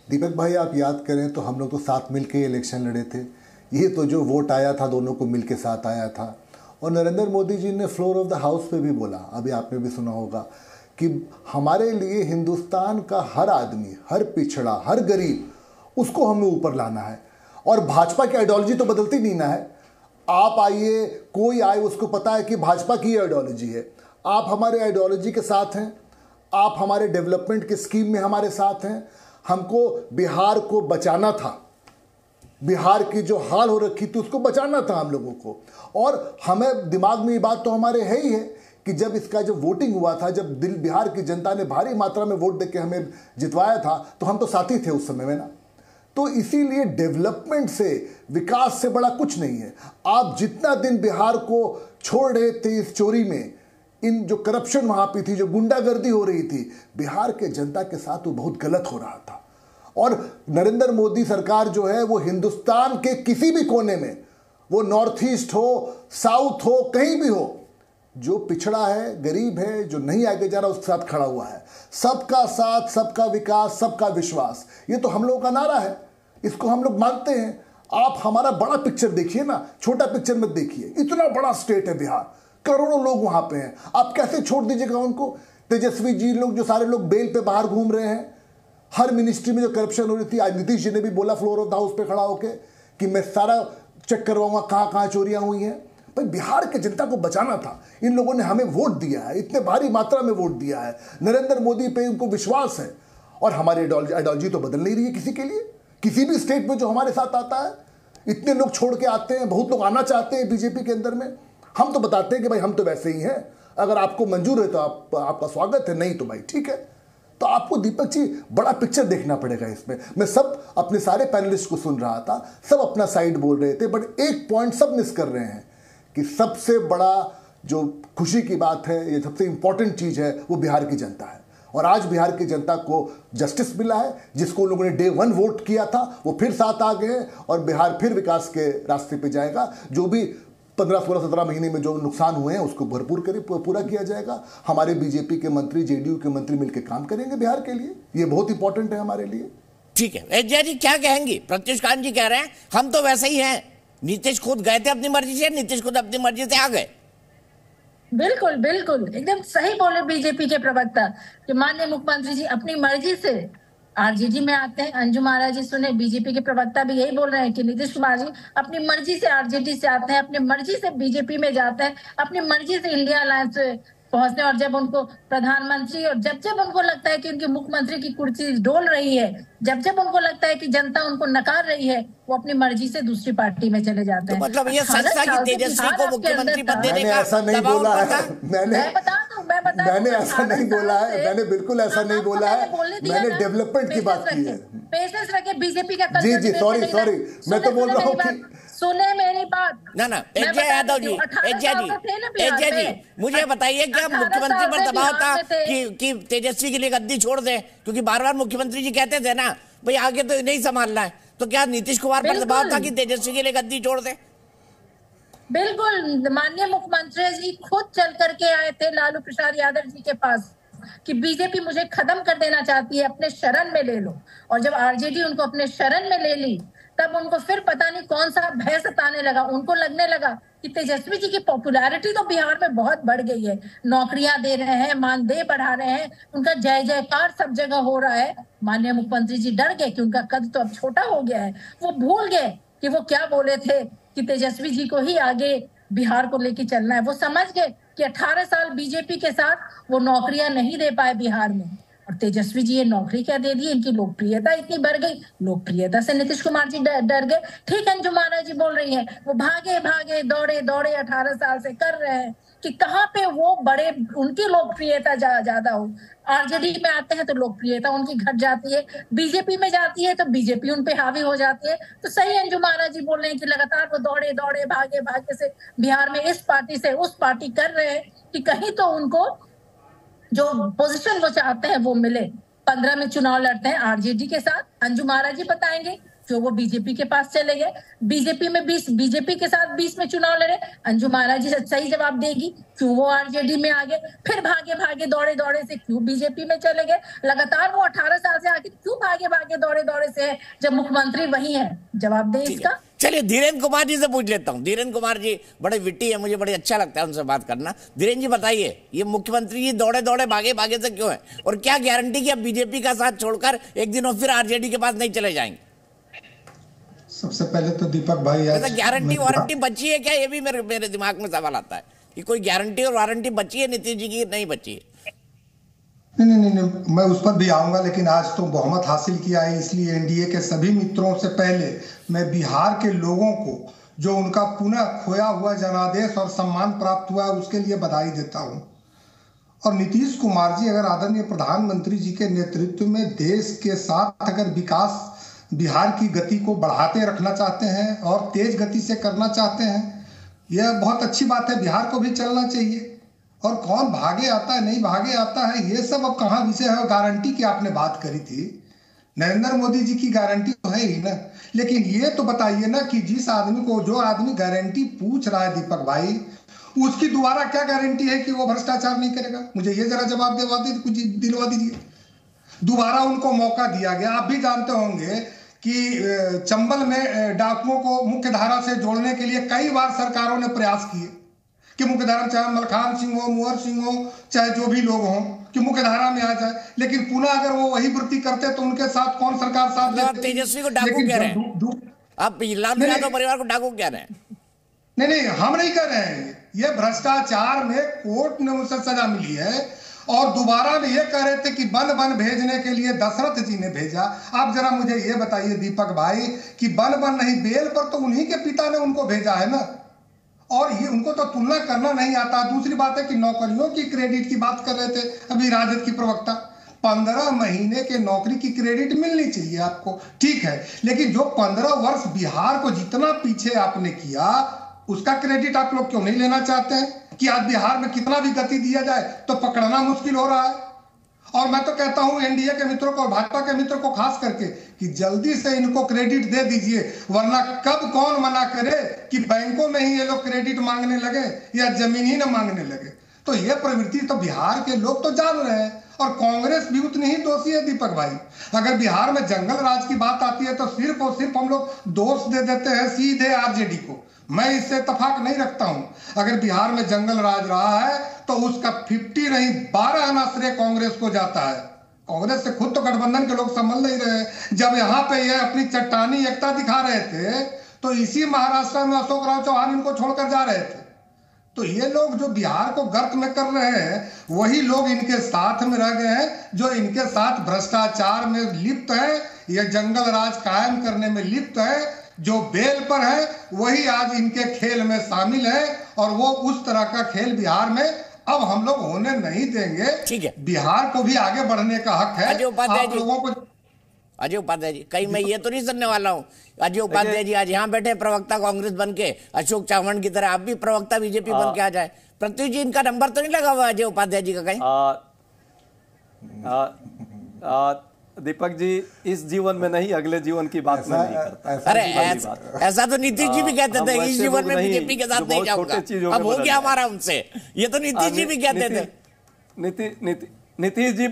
दीपक भाई, आप याद करें तो हम लोग तो साथ मिलकर इलेक्शन लड़े थे। ये तो जो वोट आया था दोनों को मिलके साथ आया था। और नरेंद्र मोदी जी ने फ्लोर ऑफ द हाउस पे भी बोला, अभी आपने भी सुना होगा, कि हमारे लिए हिंदुस्तान का हर आदमी, हर पिछड़ा, हर गरीब, उसको हमें ऊपर लाना है। और भाजपा की आइडियोलॉजी तो बदलती नहीं ना है। आप आइए, कोई आए, उसको पता है कि भाजपा की आइडियोलॉजी है। आप हमारे आइडियोलॉजी के साथ हैं, आप हमारे डेवलपमेंट की स्कीम में हमारे साथ हैं। हमको बिहार को बचाना था, बिहार की जो हाल हो रखी थी उसको बचाना था हम लोगों को। और हमें दिमाग में ये बात तो हमारे है ही है कि जब इसका जब वोटिंग हुआ था, जब बिहार की जनता ने भारी मात्रा में वोट देके हमें जितवाया था, तो हम तो साथी थे उस समय में ना। तो इसीलिए डेवलपमेंट से, विकास से बड़ा कुछ नहीं है। आप जितना दिन बिहार को छोड़ रहे थे इस चोरी में, इन जो करप्शन वहां पे थी, जो गुंडागर्दी हो रही थी, बिहार के जनता के साथ वो बहुत गलत हो रहा था। और नरेंद्र मोदी सरकार जो है वो हिंदुस्तान के किसी भी कोने में, वो नॉर्थ ईस्ट हो, साउथ हो, कहीं भी हो, जो पिछड़ा है, गरीब है, जो नहीं आगे जा रहा, उसके साथ खड़ा हुआ है। सबका साथ, सबका विकास, सबका विश्वास, ये तो हम लोगों का नारा है, इसको हम लोग मानते हैं। आप हमारा बड़ा पिक्चर देखिए ना, छोटा पिक्चर मत देखिए। इतना बड़ा स्टेट है बिहार, करोड़ों लोग वहां पे हैं, आप कैसे छोड़ दीजिएगा उनको? तेजस्वी जी लोग, जो सारे लोग बेल पे बाहर घूम रहे हैं, हर मिनिस्ट्री में जो करप्शन हो रही थी, आज नीतीश जी ने भी बोला फ्लोर ऑफ द हाउस पे खड़ा होके कि मैं सारा चेक करवाऊंगा कहां कहां चोरियां हुई हैं। भाई बिहार के जनता को बचाना था, इन लोगों ने हमें वोट दिया है, इतने भारी मात्रा में वोट दिया है, नरेंद्र मोदी पे उनको विश्वास है। और हमारी आइडियोलॉजी तो बदल नहीं रही है किसी के लिए। किसी भी स्टेट में जो हमारे साथ आता है, इतने लोग छोड़ के आते हैं, बहुत लोग आना चाहते हैं बीजेपी के अंदर में, हम तो बताते हैं कि भाई हम तो वैसे ही हैं, अगर आपको मंजूर है तो आपका स्वागत है, नहीं तो भाई ठीक है। तो आपको दीपक जी बड़ा पिक्चर देखना पड़ेगा इसमें। मैं सब अपने सारे पैनलिस्ट को सुन रहा था, सब अपना साइड बोल रहे थे, बट एक पॉइंट सब मिस कर रहे हैं कि सबसे बड़ा जो खुशी की बात है, ये सबसे इंपॉर्टेंट चीज है, वो बिहार की जनता है। और आज बिहार की जनता को जस्टिस मिला है, जिसको लोगों ने डे 1 वोट किया था, वो फिर साथ आ गए हैं और बिहार फिर विकास के रास्ते पे जाएगा। जो भी 15, 16, 17 महीने में जो नुकसान हुए हैं उसको भरपूर पूरा किया जाएगा। हमारे बीजेपी के मंत्री, जेडीयू के मंत्री मिलकर काम करेंगे बिहार के लिए, ये बहुत इंपॉर्टेंट है हमारे लिए। ठीक है जय जी, क्या कहेंगी? प्रत्युष कांत जी कह रहे हैं हम तो वैसे ही हैं, नीतीश खुद गए थे अपनी मर्जी से, नीतीश खुद अपनी मर्जी से आ गए। बिल्कुल बिल्कुल एकदम सही बोले बीजेपी के प्रवक्ता कि माननीय मुख्यमंत्री जी अपनी मर्जी से आरजेडी में आते हैं। अंजुम महाराज जी सुने, बीजेपी के प्रवक्ता भी यही बोल रहे हैं कि नीतीश कुमार जी अपनी मर्जी से आरजेडी से आते हैं, अपनी मर्जी से बीजेपी में जाते हैं, अपनी मर्जी से इंडिया अलायंस पहुंचते हैं। और जब उनको प्रधानमंत्री और जब जब उनको लगता है कि उनकी मुख्यमंत्री की कुर्सी डोल रही है, जब जब उनको लगता है कि जनता उनको नकार रही है, वो अपनी मर्जी से दूसरी पार्टी में चले जाते हैं। तो मतलब ये सच था कि तेजस्वी को मुख्यमंत्री पद देने का ऐसा नहीं बोला है, मैंने ऐसा नहीं बोला है, मैंने बिल्कुल ऐसा नहीं बोला है, मैंने डेवलपमेंट की बात की है। पेशेंस रखे बीजेपी का जी जी, सॉरी मैं तो बोल रहा हूँ कि सुने मेरी बात ना एजय यादव जी, एजय जी मुझे बताइए क्या मुख्यमंत्री पर दबाव था कि तेजस्वी के लिए गद्दी छोड़ दे? क्योंकि बार बार मुख्यमंत्री जी कहते थे ना भाई आगे तो नहीं संभालना है, तो क्या नीतीश कुमार पर दबाव था कि तेजस्वी के लिए गद्दी छोड़ दे? बिल्कुल, माननीय मुख्यमंत्री जी खुद चल करके आए थे लालू प्रसाद यादव जी के पास कि बीजेपी मुझे खत्म कर देना चाहती है, अपने शरण में ले लो। और जब आरजेडी उनको अपने शरण में ले ली, तब उनको फिर पता नहीं कौन सा भय सताने लगा। उनको लगने लगा कि तेजस्वी जी की पॉपुलैरिटी तो बिहार में बहुत बढ़ गई है, नौकरियां दे रहे हैं, मानदेय बढ़ा रहे हैं, उनका जय जयकार सब जगह हो रहा है। माननीय मुख्यमंत्री जी डर गए कि उनका कद तो अब छोटा हो गया है। वो भूल गए कि वो क्या बोले थे कि तेजस्वी जी को ही आगे बिहार को लेके चलना है। वो समझ गए कि 18 साल बीजेपी के साथ वो नौकरियां नहीं दे पाए बिहार में, और तेजस्वी जी ये नौकरी क्या दे दी, इनकी लोकप्रियता इतनी बढ़ गई। लोकप्रियता से नीतीश कुमार जी डर गए। ठीक है, अंजुम महाराज जी बोल रही हैं, वो भागे भागे दौड़े 18 साल से कर रहे हैं कि कहाँ पे वो बड़े, उनकी लोकप्रियता ज्यादा हो। आरजेडी में आते हैं तो लोकप्रियता उनकी घट जाती है, बीजेपी में जाती है तो बीजेपी उन पे हावी हो जाती है। तो सही अंजुम महाराज जी बोल रहे हैं कि लगातार वो दौड़े भागे से बिहार में इस पार्टी से उस पार्टी कर रहे हैं कि कहीं तो उनको जो पोजीशन वो चाहते हैं वो मिले। 15 में चुनाव लड़ते हैं आरजेडी के साथ, अंजुम महाराज जी बताएंगे जो वो बीजेपी के पास चले गए। बीजेपी में 20, बीजेपी के साथ 20 में चुनाव लड़े, अंजुम महाराज जी सही जवाब देगी क्यों वो आरजेडी में आ गए। फिर भागे दौड़े से क्यों बीजेपी में चले गए। लगातार वो 18 साल से आगे क्यों भागे दौड़े से है जब मुख्यमंत्री वही है। जवाब दे इसका। चलिए धीरेन्द्र कुमार जी से पूछ लेता हूँ। धीरेन्द्र कुमार जी बड़े विट्टी है, मुझे बड़े अच्छा लगता है उनसे बात करना। धीरेन्द्र जी बताइए, ये मुख्यमंत्री जी दौड़े भागे से क्यों है, और क्या गारंटी कि अब बीजेपी का साथ छोड़कर एक दिन और फिर आरजेडी के पास नहीं चले जाएंगे? सबसे पहले तो दीपक भाई, गारंटी वारंटी बची है क्या, ये भी मेरे दिमाग में सवाल आता है कि कोई गारंटी और वारंटी बची है नीतीश जी की, नहीं बची है? नहीं, मैं उस पर भी आऊंगा, लेकिन आज तो बहुमत हासिल किया है, इसलिए एनडीए के सभी मित्रों से पहले मैं बिहार के लोगों को जो उनका पुनः खोया हुआ जनादेश और सम्मान प्राप्त हुआ है उसके लिए बधाई देता हूं। और नीतीश कुमार जी अगर आदरणीय प्रधानमंत्री जी के नेतृत्व में देश के साथ अगर विकास बिहार की गति को बढ़ाते रखना चाहते हैं और तेज गति से करना चाहते हैं, यह बहुत अच्छी बात है, बिहार को भी चलना चाहिए। और कौन भागे आता है नहीं भागे आता है ये सब अब कहाँ विषय है। गारंटी की आपने बात करी थी, नरेंद्र मोदी जी की गारंटी तो है ही ना, लेकिन ये तो बताइए ना कि जिस आदमी को, जो आदमी गारंटी पूछ रहा है दीपक भाई, उसकी दोबारा क्या गारंटी है कि वो भ्रष्टाचार नहीं करेगा? मुझे ये जरा जवाब दिलवा दीजिए। दोबारा उनको मौका दिया गया। आप भी जानते होंगे कि चंबल में डाकुओं को मुख्य धारा से जोड़ने के लिए कई बार सरकारों ने प्रयास किए कि मुख्य धारा, चाहे मलखान सिंह हो, मुहर सिंह हो, चाहे जो भी लोग हों, कि मुख्य धारा में आ जाए। लेकिन पुनः अगर वो वही वृत्ति करते तो उनके साथ कौन सरकार साथ देती? तेजस्वी को डाकू कह रहे हैं आप, लालू यादव परिवार को डाकू कह रहे हैं? नहीं, हम नहीं कर रहे हैं। ये भ्रष्टाचार में कोर्ट ने उनसे सजा मिली है और दोबारा में ये कह रहे थे कि बन भेजने के लिए दशरथ जी ने भेजा। आप जरा मुझे ये बताइए दीपक भाई कि बन नहीं, बेल पर तो उन्हीं के पिता ने उनको भेजा है ना, और ये उनको तो तुलना करना नहीं आता। दूसरी बात है कि नौकरियों की क्रेडिट की बात कर रहे थे अभी राजद की प्रवक्ता, 15 महीने के नौकरी की क्रेडिट मिलनी चाहिए आपको, ठीक है, लेकिन जो 15 वर्ष बिहार को जितना पीछे आपने किया उसका क्रेडिट आप लोग क्यों नहीं लेना चाहते हैं कि आज बिहार में कितना भी गति दिया जाए तो पकड़ना मुश्किल हो रहा है। और मैं तो कहता हूं एनडीए के मित्रों को और भाजपा के मित्रों को खास करके कि जल्दी से इनको क्रेडिट दे दीजिए, वरना कब कौन मना करे कि बैंकों में ही ये लोग क्रेडिट मांगने लगे या जमीन ही न मांगने लगे। तो ये प्रवृत्ति तो बिहार के लोग तो जान रहे हैं और कांग्रेस भी उतनी ही दोषी है दीपक भाई। अगर बिहार में जंगल राज की बात आती है तो सिर्फ और सिर्फ हम लोग दोष दे देते हैं सीधे आरजेडी को। मैं इससे इत्तेफाक नहीं रखता हूं। अगर बिहार में जंगल राज रहा है तो उसका 50 नहीं 12 आना श्रेय कांग्रेस को जाता है। कांग्रेस से खुद तो गठबंधन के लोग संभल नहीं रहे। जब यहाँ पे ये अपनी चट्टानी एकता दिखा रहे थे तो इसी महाराष्ट्र में अशोक राव चौहान इनको छोड़कर जा रहे थे। तो ये लोग जो बिहार को गर्क में कर रहे हैं वही लोग इनके साथ में रह गए हैं, जो इनके साथ भ्रष्टाचार में लिप्त है, ये जंगल राज कायम करने में लिप्त है। जो बेल पर है वही आज इनके खेल में शामिल है और वो उस तरह का खेल बिहार में अब हम लोग होने नहीं देंगे। ठीक है, बिहार को भी आगे बढ़ने का हक है। अजय उपाध्याय आप लोगों को, अजय उपाध्याय जी, कहीं मैं ये तो नहीं सुनने वाला हूँ अजय उपाध्याय जी आज यहाँ बैठे प्रवक्ता कांग्रेस बन के, अशोक चौहान की तरह आप भी प्रवक्ता बीजेपी बन के आ जाए। पृथ्वी जी, इनका नंबर तो नहीं लगा हुआ अजय उपाध्याय जी का कहीं? दीपक जी, इस जीवन में नहीं, अगले जीवन की बात मैं नहीं करता। अरे ऐसा तो नीतीश जी भी कहते थे, इस जीवन में बीजेपी के साथ नहीं जाऊंगा। अब हो गया हमारा उनसे, ये तो नीतीश जी भी कहते थे। नीतीश जी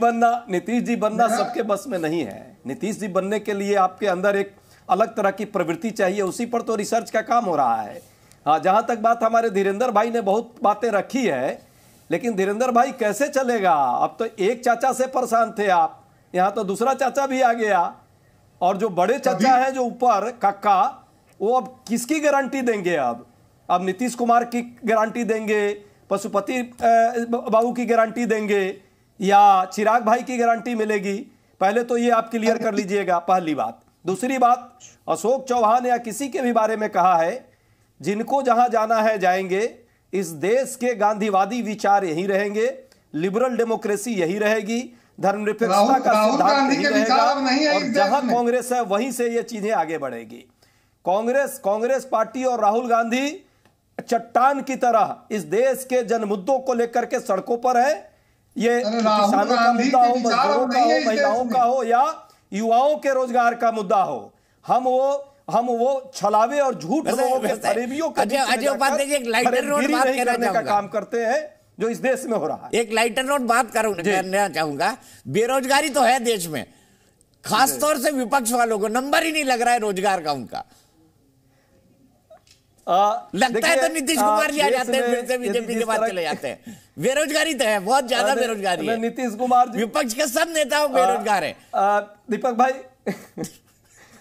बनना सबके बस में नहीं है। नीतीश जी बनने के लिए आपके अंदर एक अलग तरह की प्रवृत्ति चाहिए, उसी पर तो रिसर्च का काम हो रहा है। हाँ, जहां तक बात हमारे धीरेन्द्र भाई ने बहुत बातें रखी है, लेकिन धीरेन्द्र भाई कैसे चलेगा? अब तो एक चाचा से परेशान थे आप, यहाँ तो दूसरा चाचा भी आ गया, और जो बड़े चाचा हैं जो ऊपर काका, वो अब किसकी गारंटी देंगे? अब नीतीश कुमार की गारंटी देंगे, पशुपति बाबू की गारंटी देंगे, या चिराग भाई की गारंटी मिलेगी? पहले तो ये आप क्लियर कर लीजिएगा, पहली बात। दूसरी बात, अशोक चौहान या किसी के भी बारे में कहा है, जिनको जहां जाना है जाएंगे, इस देश के गांधीवादी विचार यही रहेंगे, लिबरल डेमोक्रेसी यही रहेगी, धर्मनिरपेक्षता का सिद्धांत यही रहेगा, और जहां कांग्रेस है वहीं से ये चीजें आगे बढ़ेगी। कांग्रेस पार्टी और राहुल गांधी चट्टान की तरह इस देश के जन मुद्दों को लेकर के सड़कों पर है। ये किसानों का मुद्दा हो, मजदूरों का हो, महिलाओं का हो, या युवाओं के रोजगार का मुद्दा हो, हम वो छलावे और झूठ लोगों के फरेबियों का काम करते हैं जो इस देश में हो रहा है। एक लाइटर नोट बात करना चाहूंगा। बेरोजगारी तो है देश में, खासतौर से विपक्ष वालों को नंबर ही नहीं लग रहा है रोजगार का उनका। लगता है तो नीतीश कुमार जी आ जाते हैं, फिर से बीजेपी के बाद चले जाते हैं। बेरोजगारी तो है, बहुत ज्यादा बेरोजगारी है। नीतीश कुमार जी, विपक्ष के सब नेता बेरोजगार है।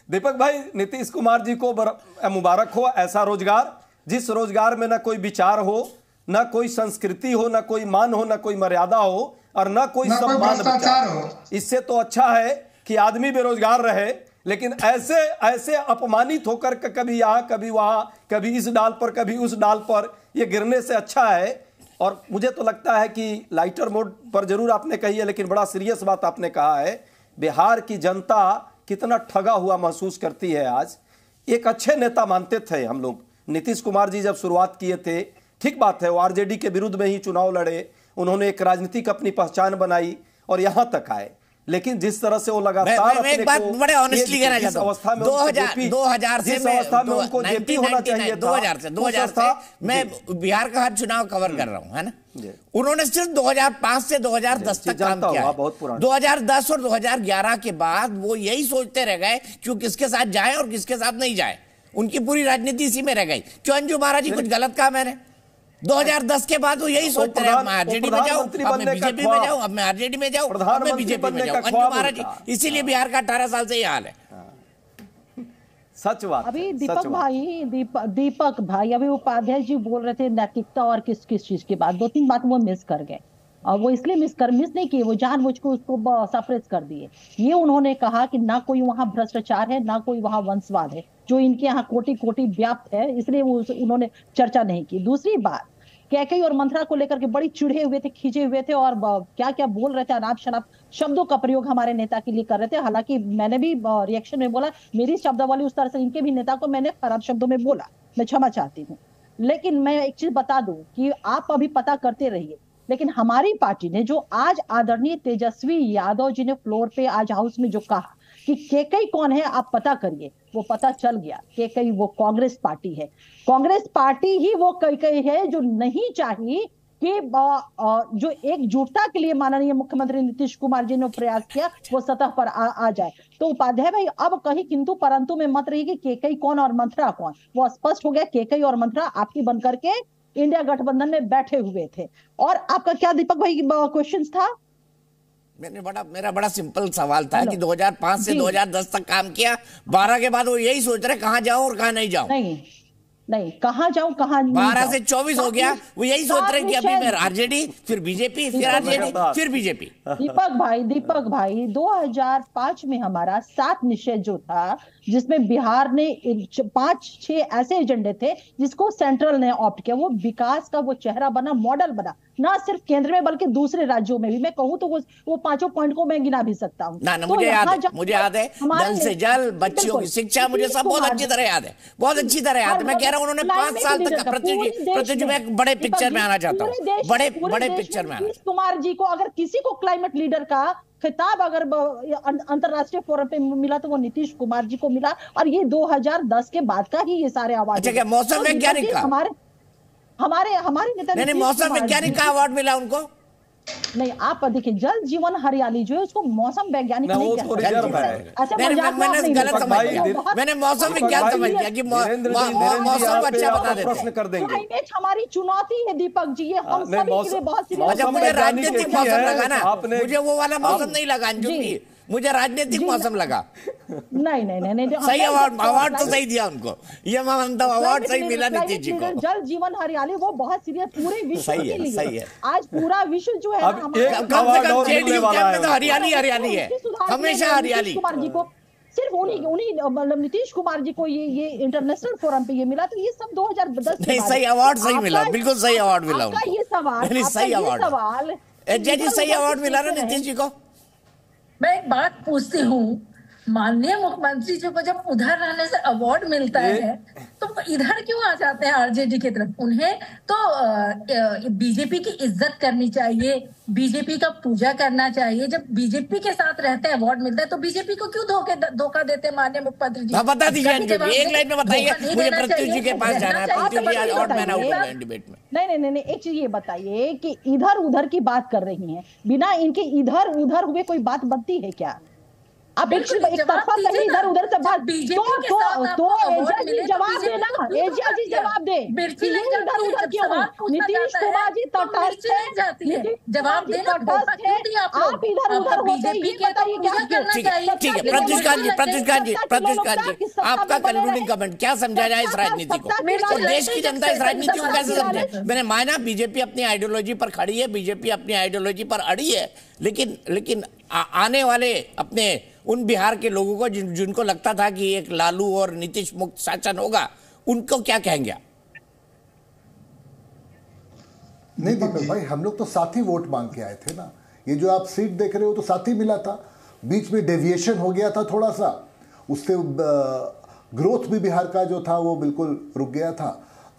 दीपक भाई, नीतीश कुमार जी को मुबारक हो ऐसा रोजगार, जिस रोजगार में ना कोई विचार हो, ना कोई संस्कृति हो, ना कोई मान हो, ना कोई मर्यादा हो, और ना कोई सम्मान हो। इससे तो अच्छा है कि आदमी बेरोजगार रहे, लेकिन ऐसे अपमानित होकर के कभी यहाँ कभी वहां, कभी इस डाल पर कभी उस डाल पर, ये गिरने से अच्छा है। और मुझे तो लगता है कि लाइटर मोड पर जरूर आपने कही है, लेकिन बड़ा सीरियस बात आपने कहा है। बिहार की जनता कितना ठगा हुआ महसूस करती है आज। एक अच्छे नेता मानते थे हम लोग, नीतीश कुमार जी जब शुरुआत किए थे, ठीक बात है, वो आरजेडी के विरुद्ध में ही चुनाव लड़े, उन्होंने एक राजनीतिक अपनी पहचान बनाई और यहां तक आए। लेकिन जिस तरह से वो लगातार मैं एक बात बड़े ऑनेस्टली कहना चाहता हूं, 2000 से मैं उनको जेपी होना चाहिए, 2000 से मैं बिहार का हर चुनाव कवर कर रहा हूं, है ना। उन्होंने सिर्फ 2005 से 2010 तक काम किया। 2010 और 2011 के बाद वो यही सोचते रह गए कि वो किसके साथ जाए और किसके साथ नहीं जाए। उनकी पूरी राजनीति इसी में रह गई। क्यों अंजू महाराज जी कुछ गलत कहा मैंने? 2010 के बाद वो यही सोचते रहे, मैं आरजेडी में जाऊं, अब मैं बीजेपी में जाऊं, अब मैं आरजेडी में जाऊं, अब मैं बीजेपी में जाऊं। अंजू महाराज जी, इसीलिए बिहार का 18 साल से ये हाल है। सच बात। अभी दीपक भाई अभी उपाध्याय जी बोल रहे थे नैतिकता और किस किस चीज की बात, 2-3 बात वो मिस कर गए। और वो इसलिए मिस नहीं किए, वो जानबूझ के उसको सप्रेस कर दिए। ये उन्होंने कहा कि ना कोई वहां भ्रष्टाचार है, ना कोई वहां वंशवाद है, जो इनके यहाँ कोटि कोटि व्याप्त है, इसलिए वो उन्होंने चर्चा नहीं की। दूसरी बात, कैकेयी और मंथरा को लेकर के बड़ी चिढ़े हुए थे, खींचे हुए थे और क्या क्या बोल रहे थे, अनाप शनाप शब्दों का प्रयोग हमारे नेता के लिए कर रहे थे। हालांकि मैंने भी रिएक्शन में बोला, मेरी शब्दावली उस तरह से इनके भी नेता को मैंने खराब शब्दों में बोला, मैं क्षमा चाहती हूँ। लेकिन मैं एक चीज बता दूं कि आप अभी पता करते रहिए, लेकिन हमारी पार्टी ने जो आज आदरणीय तेजस्वी यादव जी ने फ्लोर पे आज हाउस में जो कहा कि कैकेयी कौन है आप पता करिए, वो पता चल गया। कैकेयी वो कांग्रेस पार्टी है, कांग्रेस पार्टी ही वो कैकेयी है जो नहीं चाहिए कि जो एकजुटता के लिए माननीय मुख्यमंत्री नीतीश कुमार जी ने प्रयास किया वो सतह पर आ जाए। तो उपाध्याय भाई अब कहीं किंतु परंतु में मत रही कि कैकेयी कौन और मंथरा कौन, वो स्पष्ट हो गया। कैकेयी और मंथरा आपकी बनकर के इंडिया गठबंधन में बैठे हुए थे। और आपका क्या दीपक भाई क्वेश्चन था? मेरा बड़ा सिंपल सवाल था कि 2005 से 2010 तक काम किया, 12 के बाद वो यही सोच रहे कहां जाऊं और कहां नहीं जाऊं। नहीं कहां जाऊं कहां नहीं। 12 से 24 हो गया, वो यही सोच रहे कि अभी मैं आरजेडी, फिर बीजेपी, फिर आरजेडी, फिर बीजेपी। दीपक भाई 2005 में हमारा 7 निश्चय जो था, जिसमें बिहार ने 5-6 ऐसे एजेंडे थे जिसको सेंट्रल ने ऑप्ट किया। वो विकास का वो चेहरा बना, मॉडल बना, ना सिर्फ केंद्र में बल्कि दूसरे राज्यों में भी। मैं कहूं तो वो 5 पॉइंट को मैं गिना भी सकता हूं। मुझे याद है जल से जल, बच्चियों की शिक्षा, मुझे सब बहुत अच्छी तरह याद है, बहुत अच्छी तरह याद है। मैं कह रहा हूं उन्होंने 5 साल तक प्रत्युष जी, मैं एक बड़े पिक्चर में आना चाहता हूँ, बड़े पिक्चर में नीतीश कुमार जी को अगर किसी को क्लाइमेट लीडर का खिताब अगर अंतरराष्ट्रीय फोरम पे मिला तो वो नीतीश कुमार जी को मिला। और ये 2010 के बाद का ही ये सारे अवार्ड। अच्छा, क्या मौसम वैज्ञानिक का हमारे नेता नहीं, मौसम वैज्ञानिक का अवार्ड मिला उनको? नहीं, आप देखिए जल जीवन हरियाली जो है उसको मौसम वैज्ञानिक नहीं कह सकते। मैंने गलत समझ लिया, मैंने मौसम विज्ञान समझ लिया कि मौसम अच्छा बता देते। प्रश्न कर देंगे। हमारी चुनौती है दीपक जी, ये हम सभी के लिए बहुत सीरियस। मुझे राजनीतिक मौसम लगा ना, मुझे वो वाला मौसम नहीं लगा जी, मुझे राजनीतिक मौसम लगा। नहीं सही अवार्ड तो सही दिया उनको, ये मैं मानता हूँ, अवार्ड सही मिला नीतीश जी को। जल जीवन हरियाली वो बहुत सीरियस पूरे विश्व के लिए। सही है। आज पूरा विश्व जो है कम से कम जेडीयू कैंप में तो हरियाली है, हमेशा हरियाली। कुमार जी को सिर्फ उन्हीं मतलब नीतीश कुमार जी को ये इंटरनेशनल फोरम पे ये मिला, तो ये सब 2010 नहीं, सही अवार्ड सही मिला, बिल्कुल सही अवार्ड मिला उनको। ये सवाल सही अवार्ड, सही अवार्ड मिला ना नीतीश जी को। मैं एक बात पूछती हूँ, माननीय मुख्यमंत्री जी को जब उधर रहने से अवार्ड मिलता है तो इधर क्यों आ जाते हैं आरजेडी की तरफ? उन्हें तो बीजेपी की इज्जत करनी चाहिए, बीजेपी का पूजा करना चाहिए। जब बीजेपी के साथ रहते हैं अवार्ड मिलता है तो बीजेपी को क्यों धोखा देते हैं माननीय मुख्यमंत्री जी? बता दीजिए, एक लाइन में बताइए, मुझे प्रत्युष जी के पास जाना है। नहीं, एक चीज ये बताइए कि इधर उधर की बात कर रही हैं, बिना इनके इधर उधर हुए कोई बात बनती है क्या? आप एक तरफा सही इधर उधर से बात तो एजिया जी जवाब देना, एजिया जी जवाब दे। इधर उधर क्यों? नीतीश कुमार जी तटस्थ है, जवाब देना आप इधर उधर होते ये बताइए क्या? ठीक है, प्रत्युष जी, आपका कंक्लूडिंग कमेंट क्या समझा जाए इस राजनीति को, और देश की जनता इस राजनीति को कैसे समझे? मैंने माना बीजेपी अपनी आइडियोलॉजी पर खड़ी है, बीजेपी अपनी आइडियोलॉजी पर अड़ी है, लेकिन आने वाले अपने उन बिहार के लोगों को जिनको लगता था कि एक लालू और नीतीश मुक्त शासन होगा, उनको क्या कहेंगे? नहीं दीपक भाई, हम लोग तो साथ ही वोट मांग के आए थे ना। ये जो आप सीट देख रहे हो तो साथ ही मिला था, बीच में डेविएशन हो गया था थोड़ा सा, उससे ग्रोथ भी बिहार का जो था वो बिल्कुल रुक गया था।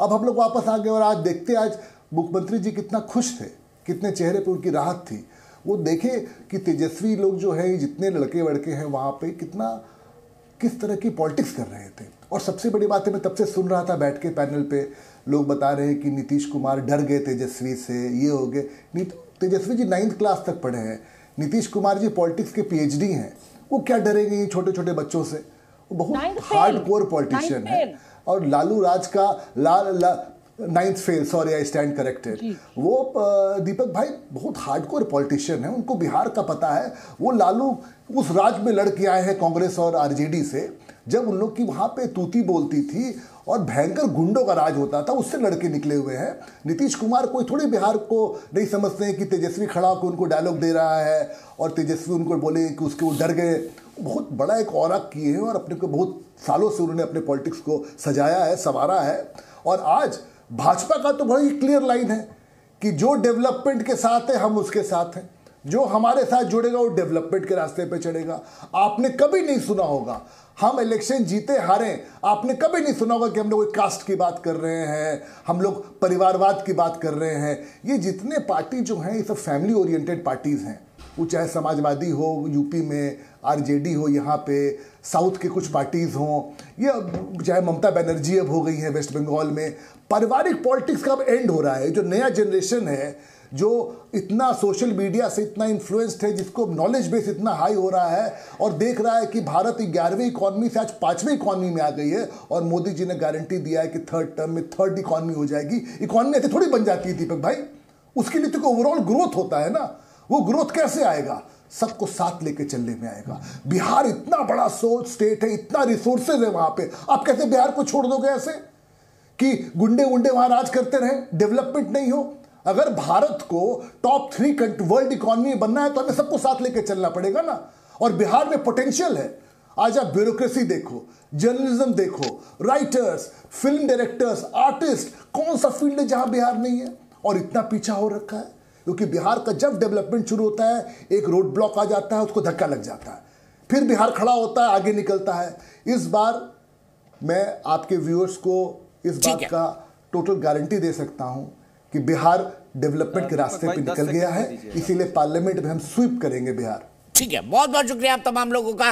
अब हम लोग वापस आ गए और आज देखते आज मुख्यमंत्री जी कितना खुश थे कितने चेहरे पे उनकी राहत थी। वो देखे कि तेजस्वी लोग जो है, जितने लड़के वड़के हैं वहाँ पे किस तरह की पॉलिटिक्स कर रहे थे। और सबसे बड़ी बात है, मैं तब से सुन रहा था बैठ के पैनल पे, लोग बता रहे हैं कि नीतीश कुमार डर गए तेजस्वी से, ये हो गए। तेजस्वी जी 9th क्लास तक पढ़े हैं, नीतीश कुमार जी पॉलिटिक्स के PhD हैं, वो क्या डरेंगे छोटे छोटे बच्चों से। वो बहुत हार्डकोर पॉलिटिशियन है। और लालू राज का 9th fail, sorry I stand corrected, वो दीपक भाई बहुत हार्डकोर पॉलिटिशियन है, उनको बिहार का पता है। वो लालू उस राज में लड़ के आए हैं कांग्रेस और RJD से, जब उन लोग की वहां पे तूती बोलती थी और भयंकर गुंडों का राज होता था, उससे लड़के निकले हुए हैं। नीतीश कुमार कोई थोड़ी बिहार को नहीं समझते हैं कि तेजस्वी खड़ा होकर उनको डायलॉग दे रहा है और तेजस्वी उनको बोले कि उसके वो डर गए। बहुत बड़ा एक औरा किए हैं और अपने को बहुत सालों से उन्होंने अपने पॉलिटिक्स को सजाया है, संवारा है। और आज भाजपा का तो बड़ी क्लियर लाइन है कि जो डेवलपमेंट के साथ है हम उसके साथ हैं, जो हमारे साथ जुड़ेगा वो डेवलपमेंट के रास्ते पे चढ़ेगा। आपने कभी नहीं सुना होगा हम इलेक्शन जीते हारे, आपने कभी नहीं सुना होगा कि हम लोग कास्ट की बात कर रहे हैं, हम लोग परिवारवाद की बात कर रहे हैं। ये जितने पार्टी जो हैं ये सब फैमिली ओरिएंटेड पार्टीज हैं, वो चाहे समाजवादी हो यूपी में, RJD हो यहाँ पे, साउथ के कुछ पार्टीज हों, ये चाहे ममता बनर्जी अब हो गई है वेस्ट बंगाल में। पारिवारिक पॉलिटिक्स का अब एंड हो रहा है। जो नया जनरेशन है जो इतना सोशल मीडिया से इतना इन्फ्लुएंस्ड है, जिसको नॉलेज बेस इतना हाई हो रहा है और देख रहा है कि भारत 11वीं इकॉनमी से आज 5वीं इकॉनमी में आ गई है और मोदी जी ने गारंटी दिया है कि 3rd टर्म में 3rd इकॉनमी हो जाएगी। इकॉनमी ऐसे थोड़ी बन जाती है दीपक भाई, उसके लिए तो ओवरऑल ग्रोथ होता है ना। वो ग्रोथ कैसे आएगा? सबको साथ लेके चलने में आएगा। बिहार इतना बड़ा स्टेट है, इतना रिसोर्सेज है वहां पे, आप कैसे बिहार को छोड़ दोगे ऐसे कि गुंडे गुंडे वहां राज करते रहे, डेवलपमेंट नहीं हो? अगर भारत को टॉप 3 वर्ल्ड इकॉनमी बनना है तो हमें सबको साथ लेके चलना पड़ेगा ना। और बिहार में पोटेंशियल है। आज आप ब्यूरोक्रेसी देखो, जर्नलिज्म देखो, राइटर्स, फिल्म डायरेक्टर्स, आर्टिस्ट, कौन सा फील्ड है जहां बिहार नहीं है? और इतना पीछा हो रखा है क्योंकि बिहार का जब डेवलपमेंट शुरू होता है एक रोड ब्लॉक आ जाता है, उसको धक्का लग जाता है, फिर बिहार खड़ा होता है, आगे निकलता है। इस बार मैं आपके व्यूअर्स को इस बात का टोटल गारंटी दे सकता हूं कि बिहार डेवलपमेंट के रास्ते पे निकल गया है, इसीलिए पार्लियामेंट में हम स्वीप करेंगे बिहार। ठीक है, बहुत बहुत शुक्रिया आप तमाम लोगों का।